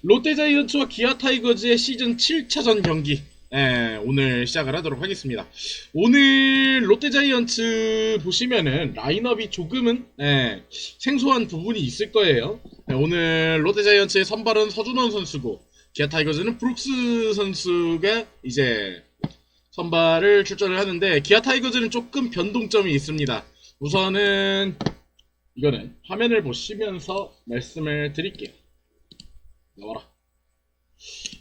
롯데자이언츠와 기아타이거즈의 시즌 7차전 경기 오늘 시작을 하도록 하겠습니다. 오늘 롯데자이언츠 보시면은 라인업이 조금은 생소한 부분이 있을 거예요. 오늘 롯데자이언츠의 선발은 서준원 선수고 기아타이거즈는 브룩스 선수가 이제 선발을 출전을 하는데 기아타이거즈는 조금 변동점이 있습니다. 우선은 이거는 화면을 보시면서 말씀을 드릴게요. 나와라.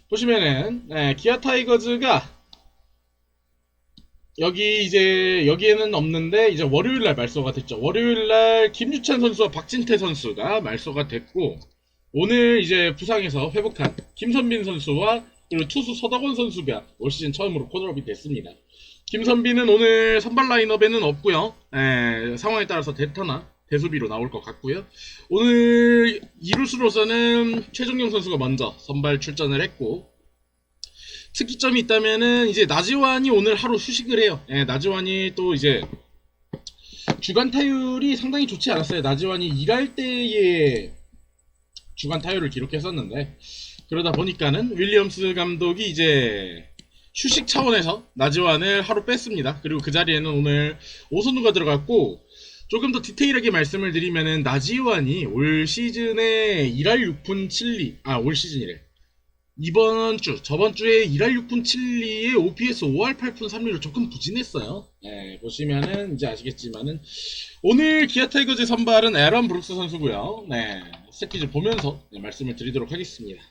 보시면은 기아 타이거즈가 여기에는 없는데 이제 월요일날 말소가 됐죠. 월요일날 김유찬 선수와 박진태 선수가 말소가 됐고, 오늘 이제 부상에서 회복한 김선빈 선수와 그리고 투수 서덕원 선수가 올 시즌 처음으로 콜업이 됐습니다. 김선빈은 오늘 선발 라인업에는 없고요. 상황에 따라서 대타나 대수비로 나올 것 같고요. 오늘 이루수로서는 최종용 선수가 먼저 선발 출전을 했고, 특이점이 있다면은 이제 나지완이 오늘 하루 휴식을 해요. 나지완이 또 이제 주간 타율이 상당히 좋지 않았어요. 나지완이 일할 때의 주간 타율을 기록했었는데, 그러다 보니까는 윌리엄스 감독이 이제 휴식 차원에서 나지완을 하루 뺐습니다. 그리고 그 자리에는 오늘 오선우가 들어갔고, 조금 더 디테일하게 말씀을 드리면은 나지완이 올 시즌에 1할 6푼 7리, 올 시즌이래. 저번 주에 1할 6푼 7리에 OPS 5할 8푼 3리로 조금 부진했어요. 보시면은 이제 아시겠지만은 오늘 기아 타이거즈 선발은 에런 브룩스 선수고요. 스태티즈 보면서 말씀을 드리도록 하겠습니다.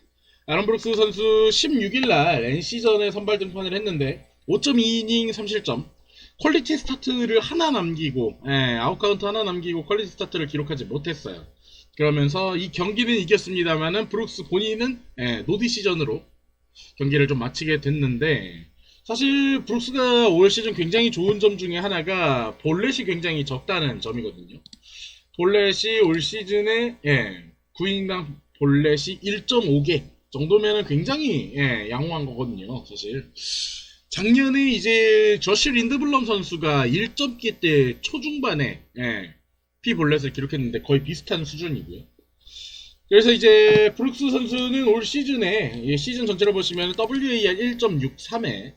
에런 브룩스 선수 16일날 NC전에 선발 등판을 했는데 5.2이닝 3실점, 퀄리티 스타트를 하나 남기고, 아웃카운트 하나 남기고 퀄리티 스타트를 기록하지 못했어요. 그러면서 이 경기는 이겼습니다만은 브룩스 본인은 노디시전으로 경기를 좀 마치게 됐는데, 사실 브룩스가 올 시즌 굉장히 좋은 점 중에 하나가 볼넷이 굉장히 적다는 점이거든요. 볼넷이 올 시즌에 9인당 볼넷이 1.5개 정도면은 굉장히 양호한 거거든요, 사실. 작년에 이제 저시 린드블럼 선수가 1점기 때 초중반에 피볼넷을 기록했는데 거의 비슷한 수준이고요. 그래서 이제 브룩스 선수는 올 시즌에 시즌 전체로 보시면 WAR 1.63에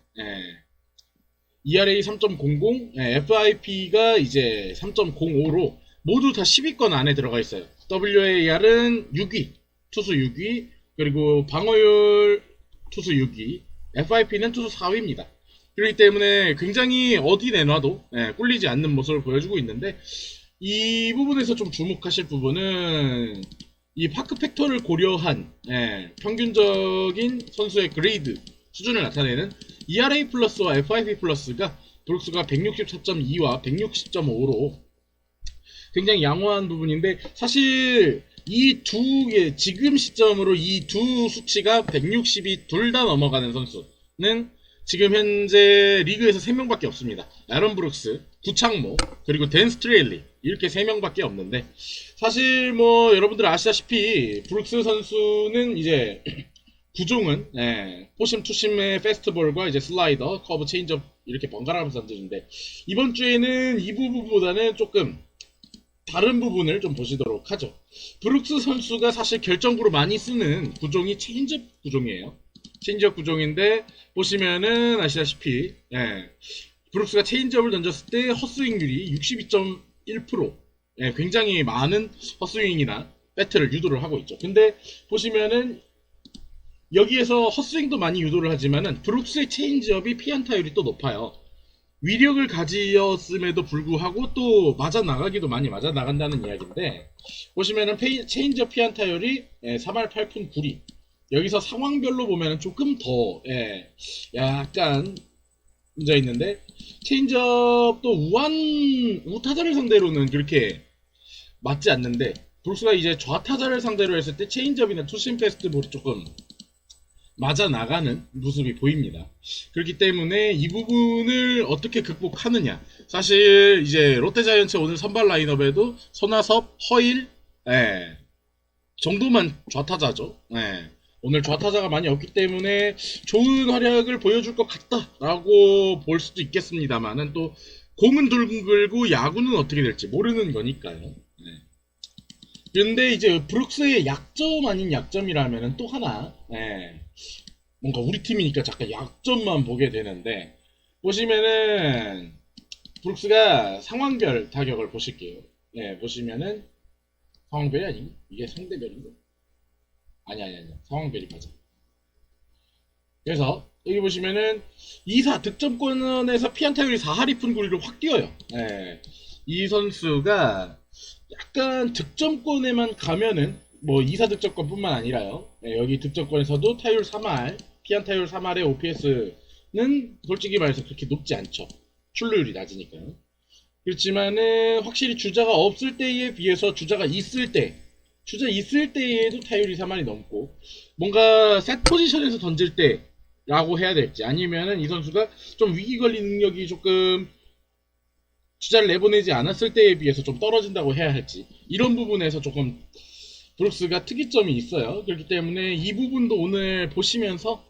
ERA 3.00, FIP가 이제 3.05로 모두 다 10위권 안에 들어가 있어요. WAR은 6위, 투수 6위, 그리고 방어율 투수 6위, FIP는 투수 4위입니다. 그렇기 때문에 굉장히 어디 내놔도 꿀리지 않는 모습을 보여주고 있는데, 이 부분에서 좀 주목하실 부분은 이 파크 팩터를 고려한 평균적인 선수의 그레이드 수준을 나타내는 ERA 플러스와 FIP 플러스가 브룩스가 164.2와 160.5로 굉장히 양호한 부분인데, 사실 지금 시점으로 이 두 수치가 160이 둘 다 넘어가는 선수는 지금 현재 리그에서 3명밖에 없습니다. 에런 브룩스, 구창모, 그리고 댄 스트레일리, 이렇게 3명밖에 없는데, 사실 뭐 여러분들 아시다시피 브룩스 선수는 이제 구종은 포심 투심의 페스트볼과 이제 슬라이더, 커브, 체인지업 이렇게 번갈아가면서 던지는데, 이번 주에는 이 부분보다는 조금 다른 부분을 좀 보시도록 하죠. 브룩스 선수가 사실 결정구로 많이 쓰는 구종이 체인지업 구종이에요. 체인지업 구종인데 보시면은 아시다시피 브룩스가 체인지업을 던졌을 때 헛스윙률이 62.1%, 굉장히 많은 헛스윙이나 배트를 유도를 하고 있죠. 근데 보시면은 여기에서 헛스윙도 많이 유도를 하지만은 브룩스의 체인지업이 피안타율이 또 높아요. 위력을 가지었음에도 불구하고 또 맞아 나가기도 많이 맞아 나간다는 이야기인데, 보시면은 체인지업 피안타율이 3할 8푼 9리. 여기서 상황별로 보면은 조금 더 약간 문제 있는데, 체인지업도 우타자를 상대로는 그렇게 맞지 않는데, 브룩스가 이제 좌타자를 상대로 했을 때 체인지업이나 투심 페스트볼이 조금 맞아 나가는 모습이 보입니다. 그렇기 때문에 이 부분을 어떻게 극복하느냐. 사실 이제 롯데자이언츠 오늘 선발 라인업에도 손아섭, 허일 정도만 좌타자죠. 오늘 좌타자가 많이 없기 때문에 좋은 활약을 보여줄 것 같다라고 볼 수도 있겠습니다만은, 또 공은 둥글고 야구는 어떻게 될지 모르는 거니까요. 근데 이제 브룩스의 약점 아닌 약점이라면은 또 하나, 예, 뭔가 우리 팀이니까 잠깐 약점만 보게 되는데, 보시면은 브룩스가 상황별 타격을 보실게요. 예, 보시면은 상황별이 아니고 이게 상대별인가? 아니 상황별이 맞아. 그래서 여기 보시면은 2사 득점권에서 피안타율이 4할이푼 구리로 확 뛰어요. 예. 이 선수가 약간 득점권에만 가면은 뭐 2사 득점권뿐만 아니라요. 예, 여기 득점권에서도 타율 3할, 피안타율 3할의 OPS는 솔직히 말해서 그렇게 높지 않죠. 출루율이 낮으니까요. 그렇지만은 확실히 주자가 없을 때에 비해서 주자 있을 때에도 타율이 3할이 넘고 뭔가 셋 포지션에서 던질 때라고 해야 될지 아니면은 이 선수가 좀 위기 관리 능력이 조금 주자를 내보내지 않았을 때에 비해서 좀 떨어진다고 해야 할지 이런 부분에서 조금 브룩스가 특이점이 있어요. 그렇기 때문에 이 부분도 오늘 보시면서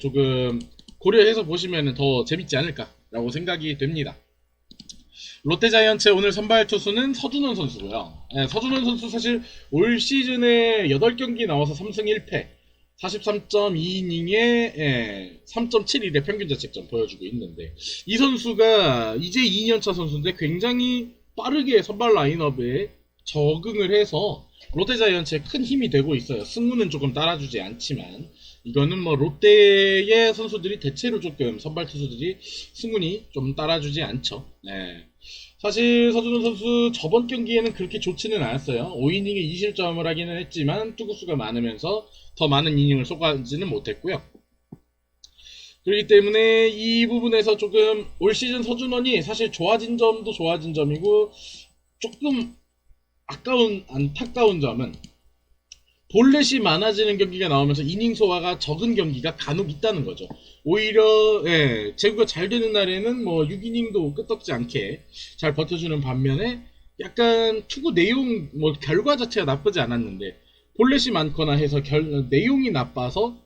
조금 고려해서 보시면 더 재밌지 않을까라고 생각이 됩니다. 롯데자이언츠의 오늘 선발 투수는 서준원 선수고요. 서준원 선수 사실 올 시즌에 8경기 나와서 3승 1패 43.2이닝에 3.71의 평균 자책점 보여주고 있는데 이 선수가 이제 2년차 선수인데 굉장히 빠르게 선발 라인업에 적응을 해서 롯데자이언츠에 큰 힘이 되고 있어요. 승우는 조금 따라주지 않지만 이거는 뭐 롯데의 선수들이 대체로 조금 선발 투수들이 승운이 좀 따라주지 않죠. 네. 사실 서준호 선수 저번 경기에는 그렇게 좋지는 않았어요. 5이닝에 2실점을 하기는 했지만 투구수가 많으면서 더 많은 이닝을 쏘가지는 못했고요. 그렇기 때문에 이 부분에서 조금 올 시즌 서준원이 사실 좋아진 점도 좋아진 점이고 조금 안타까운 점은 볼넷이 많아지는 경기가 나오면서 이닝 소화가 적은 경기가 간혹 있다는 거죠. 오히려 제구가 잘 되는 날에는 뭐 6이닝도 끄떡지 않게 잘 버텨주는 반면에 약간 투구 내용 뭐 결과 자체가 나쁘지 않았는데 볼넷이 많거나 해서 내용이 나빠서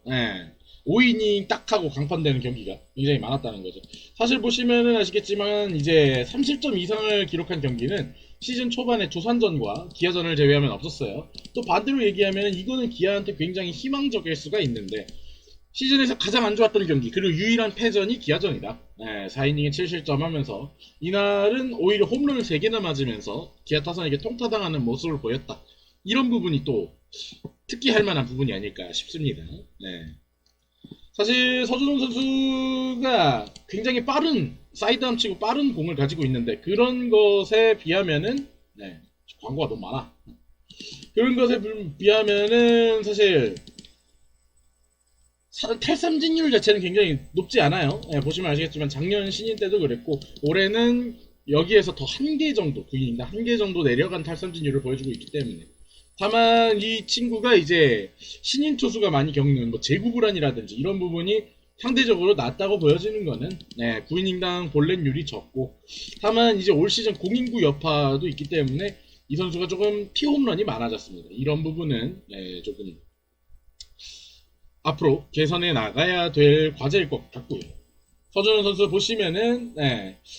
5이닝 딱 하고 강판되는 경기가 굉장히 많았다는 거죠. 사실 보시면은 아시겠지만 이제 3실점 이상을 기록한 경기는 시즌 초반에 두산전과 기아전을 제외하면 없었어요. 또 반대로 얘기하면 이거는 기아한테 굉장히 희망적일 수가 있는데 시즌에서 가장 안 좋았던 경기 그리고 유일한 패전이 기아전이다. 4이닝에 7실점 하면서 이날은 오히려 홈런을 3개나 맞으면서 기아 타선에게 통타당하는 모습을 보였다. 이런 부분이 또 특기할 만한 부분이 아닐까 싶습니다. 사실 서준호 선수가 굉장히 빠른 사이드암 치고 빠른 공을 가지고 있는데 그런 것에 비하면은 광고가 너무 많아. 그런 것에 비하면은 사실 탈삼진율 자체는 굉장히 높지 않아요. 보시면 아시겠지만 작년 신인 때도 그랬고 올해는 여기에서 더 한 개 정도 9이닝당 한 개 정도 내려간 탈삼진율을 보여주고 있기 때문에 다만 이 친구가 이제 신인 투수가 많이 겪는 뭐 제구 불안이라든지 이런 부분이 상대적으로 낮다고 보여지는 거는 9이닝당 볼넷율이 적고 다만 이제 올 시즌 공인구 여파도 있기 때문에 이 선수가 조금 피홈런이 많아졌습니다. 이런 부분은 조금 앞으로 개선해 나가야 될 과제일 것 같고요. 서준호 선수 보시면은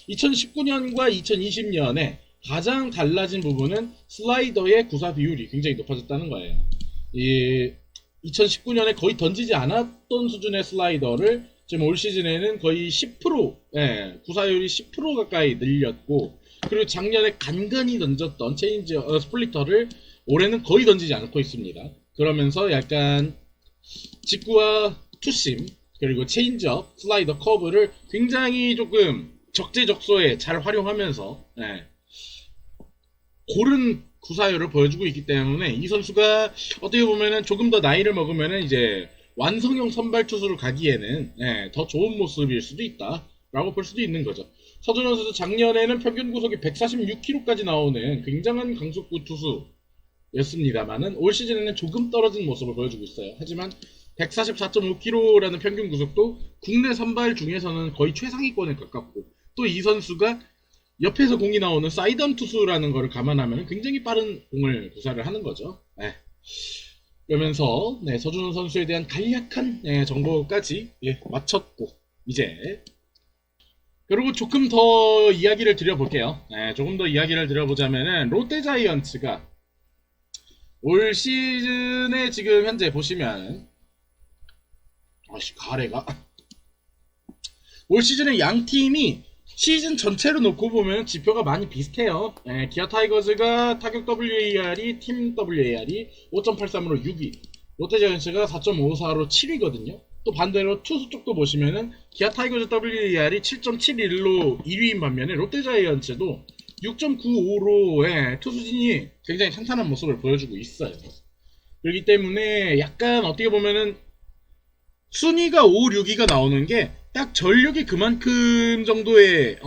2019년과 2020년에 가장 달라진 부분은 슬라이더의 구사 비율이 굉장히 높아졌다는 거예요. 2019년에 거의 던지지 않았던 수준의 슬라이더를 지금 올 시즌에는 거의 10%, 구사율이 10% 가까이 늘렸고, 그리고 작년에 간간히 던졌던 스플리터를 올해는 거의 던지지 않고 있습니다. 그러면서 약간 직구와 투심, 그리고 체인지업, 슬라이더, 커브를 굉장히 조금 적재적소에 잘 활용하면서 고른 구사율을 보여주고 있기 때문에 이 선수가 어떻게 보면은 조금 더 나이를 먹으면은 이제 완성형 선발 투수로 가기에는 더 좋은 모습일 수도 있다라고 볼 수도 있는 거죠. 서준원 선수 작년에는 평균 구속이 146km까지 나오는 굉장한 강속구 투수였습니다만은 올 시즌에는 조금 떨어진 모습을 보여주고 있어요. 하지만 144.5km라는 평균 구속도 국내 선발 중에서는 거의 최상위권에 가깝고 또 이 선수가 옆에서 공이 나오는 사이드암 투수라는 것을 감안하면 굉장히 빠른 공을 구사를 하는 거죠. 그러면서 서준호 선수에 대한 간략한 정보까지 마쳤고 이제 그리고 조금 더 이야기를 드려볼게요. 조금 더 이야기를 드려보자면은 롯데자이언츠가 올 시즌에 지금 현재 보시면 아씨 가래가 올 시즌에 양 팀이 시즌 전체로 놓고 보면 지표가 많이 비슷해요. 예, 기아 타이거즈가 타격 WAR이 팀 WAR이 5.83으로 6위, 롯데자이언츠가 4.54로 7위거든요. 또 반대로 투수 쪽도 보시면은 기아 타이거즈 WAR이 7.71로 1위인 반면에 롯데자이언츠도 6.95로 예, 투수진이 굉장히 탄탄한 모습을 보여주고 있어요. 그렇기 때문에 약간 어떻게 보면은 순위가 5, 6위가 나오는 게 딱 전력이 그만큼 정도의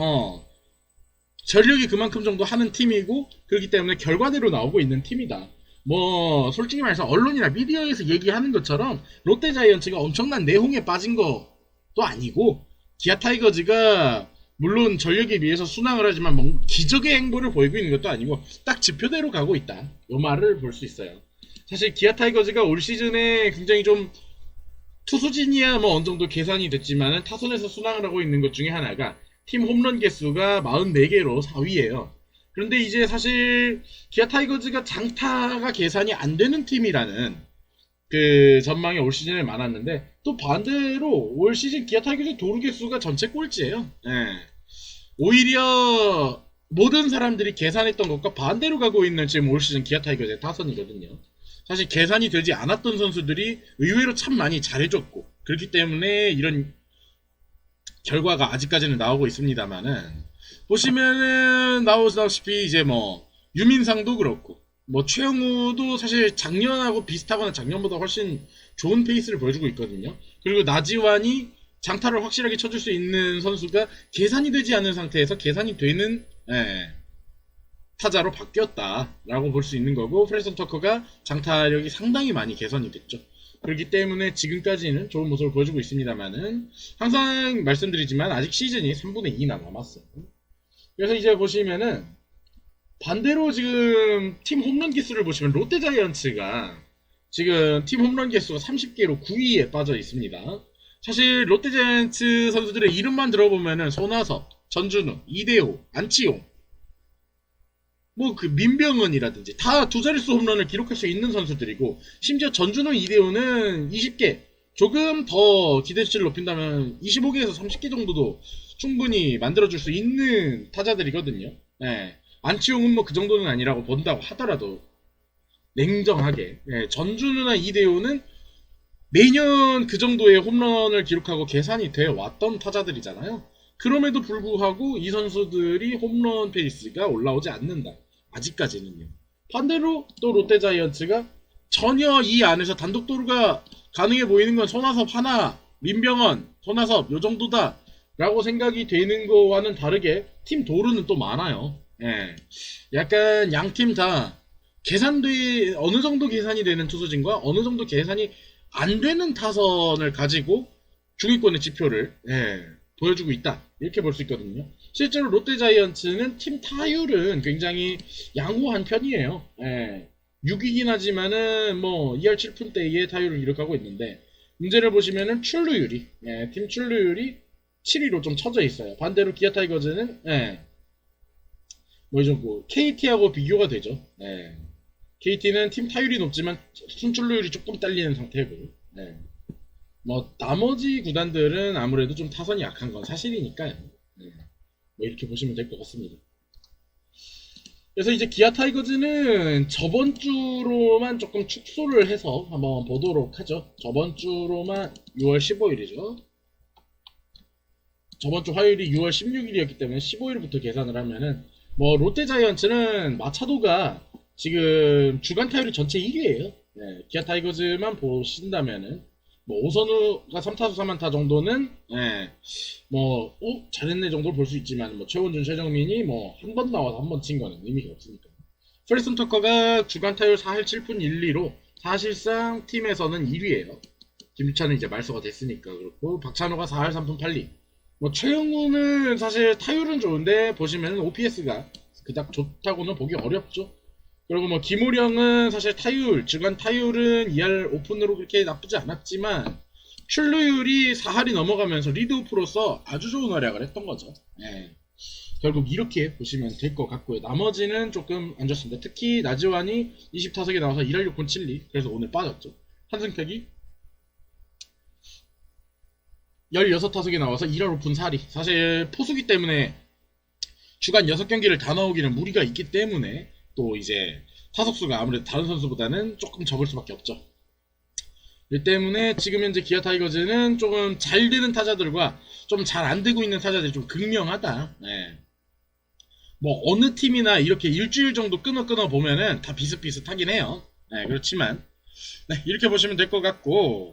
전력이 그만큼 정도 하는 팀이고 그렇기 때문에 결과대로 나오고 있는 팀이다. 뭐 솔직히 말해서 언론이나 미디어에서 얘기하는 것처럼 롯데자이언츠가 엄청난 내홍에 빠진 것도 아니고 기아 타이거즈가 물론 전력에 비해서 순항을 하지만 뭐 기적의 행보를 보이고 있는 것도 아니고 딱 지표대로 가고 있다. 요 말을 볼 수 있어요. 사실 기아 타이거즈가 올 시즌에 굉장히 좀 투수진이야 뭐 어느 정도 계산이 됐지만은 타선에서 순항을 하고 있는 것 중에 하나가 팀 홈런 개수가 44개로 4위예요. 그런데 이제 사실 기아 타이거즈가 장타가 계산이 안 되는 팀이라는 그 전망이 올 시즌에 많았는데 또 반대로 올 시즌 기아 타이거즈 도루 개수가 전체 꼴찌예요. 예. 오히려 모든 사람들이 계산했던 것과 반대로 가고 있는 지금 올 시즌 기아 타이거즈의 타선이거든요. 사실 계산이 되지 않았던 선수들이 의외로 참 많이 잘해줬고 그렇기 때문에 이런 결과가 아직까지는 나오고 있습니다만은 보시면은 나오다시피 이제 뭐 유민상도 그렇고 뭐 최영우도 사실 작년하고 비슷하거나 작년보다 훨씬 좋은 페이스를 보여주고 있거든요. 그리고 나지완이 장타를 확실하게 쳐줄 수 있는 선수가 계산이 되지 않은 상태에서 계산이 되는 타자로 바뀌었다라고 볼 수 있는 거고 프레슨 터커가 장타력이 상당히 많이 개선이 됐죠. 그렇기 때문에 지금까지는 좋은 모습을 보여주고 있습니다만은 항상 말씀드리지만 아직 시즌이 3분의 2나 남았어요. 그래서 이제 보시면은 반대로 지금 팀 홈런 개수를 보시면 롯데자이언츠가 지금 팀 홈런 개수가 30개로 9위에 빠져 있습니다. 사실 롯데자이언츠 선수들의 이름만 들어보면은 손아섭, 전준우, 이대호, 안치홍 뭐 그 민병헌이라든지 다 두 자릿수 홈런을 기록할 수 있는 선수들이고 심지어 전준호 이대호는 20개 조금 더 기대치를 높인다면 25개에서 30개 정도도 충분히 만들어줄 수 있는 타자들이거든요. 네. 안치홍은 뭐 그 정도는 아니라고 본다고 하더라도 냉정하게 전준우나 이대호는 매년 그 정도의 홈런을 기록하고 계산이 되어 왔던 타자들이잖아요. 그럼에도 불구하고 이 선수들이 홈런 페이스가 올라오지 않는다. 아직까지는요. 반대로 또 롯데자이언츠가 전혀 이 안에서 단독 도루가 가능해 보이는 건 손아섭 하나, 민병헌, 손아섭 요 정도다 라고 생각이 되는 거와는 다르게 팀 도루는 또 많아요. 예. 약간 양 팀 다 계산돼 어느 정도 계산이 되는 투수진과 어느 정도 계산이 안 되는 타선을 가지고 중위권의 지표를 보여주고 있다 이렇게 볼 수 있거든요. 실제로 롯데자이언츠는 팀 타율은 굉장히 양호한 편이에요. 6위긴 하지만은 뭐 2할 7푼대의 타율을 기록하고 있는데 문제를 보시면은 출루율이 팀 출루율이 7위로 좀 쳐져 있어요. 반대로 기아 타이거즈는 뭐 이 정도 KT하고 비교가 되죠. KT는 팀 타율이 높지만 순출루율이 조금 딸리는 상태고 뭐 나머지 구단들은 아무래도 좀 타선이 약한 건 사실이니까요. 뭐 이렇게 보시면 될 것 같습니다. 그래서 이제 기아 타이거즈는 저번 주로만 조금 축소를 해서 한번 보도록 하죠. 저번 주로만 6월 15일이죠. 저번 주 화요일이 6월 16일이었기 때문에 15일부터 계산을 하면은 뭐 롯데자이언츠는 마차도가 지금 주간 타율이 전체 1위에요. 기아 타이거즈만 보신다면은 뭐 오선우가 3타수 3안타 정도는 뭐 잘했네 정도로 볼 수 있지만 뭐 최원준, 최정민이 뭐 한 번 나와서 한 번 친 거는 의미가 없으니까. 프레슨 터커가 주간 타율 4할 7푼 1리로 사실상 팀에서는 1위에요. 김유찬은 이제 말소가 됐으니까 그렇고 박찬호가 4할 3푼 8리. 뭐 최영우는 사실 타율은 좋은데 보시면은 OPS가 그닥 좋다고는 보기 어렵죠. 그리고 뭐 김우령은 사실 타율, 주간 타율은 2할 오픈으로 그렇게 나쁘지 않았지만 출루율이 4할이 넘어가면서 리드오프로서 아주 좋은 활약을 했던 거죠. 결국 이렇게 보시면 될 것 같고요. 나머지는 조금 안 좋습니다. 특히 나지완이 20타석에 나와서 1할 6푼 7리. 그래서 오늘 빠졌죠. 한승택이 16타석에 나와서 1할 5푼 4리. 사실 포수기 때문에 주간 6경기를 다 나오기는 무리가 있기 때문에 또 이제 타석수가 아무래도 다른 선수보다는 조금 적을 수밖에 없죠. 이 때문에 지금 현재 기아 타이거즈는 조금 잘 되는 타자들과 좀 잘 안 되고 있는 타자들이 좀 극명하다. 네. 뭐 어느 팀이나 이렇게 일주일 정도 끊어 보면은 다 비슷비슷하긴 해요. 네, 그렇지만 네, 이렇게 보시면 될 것 같고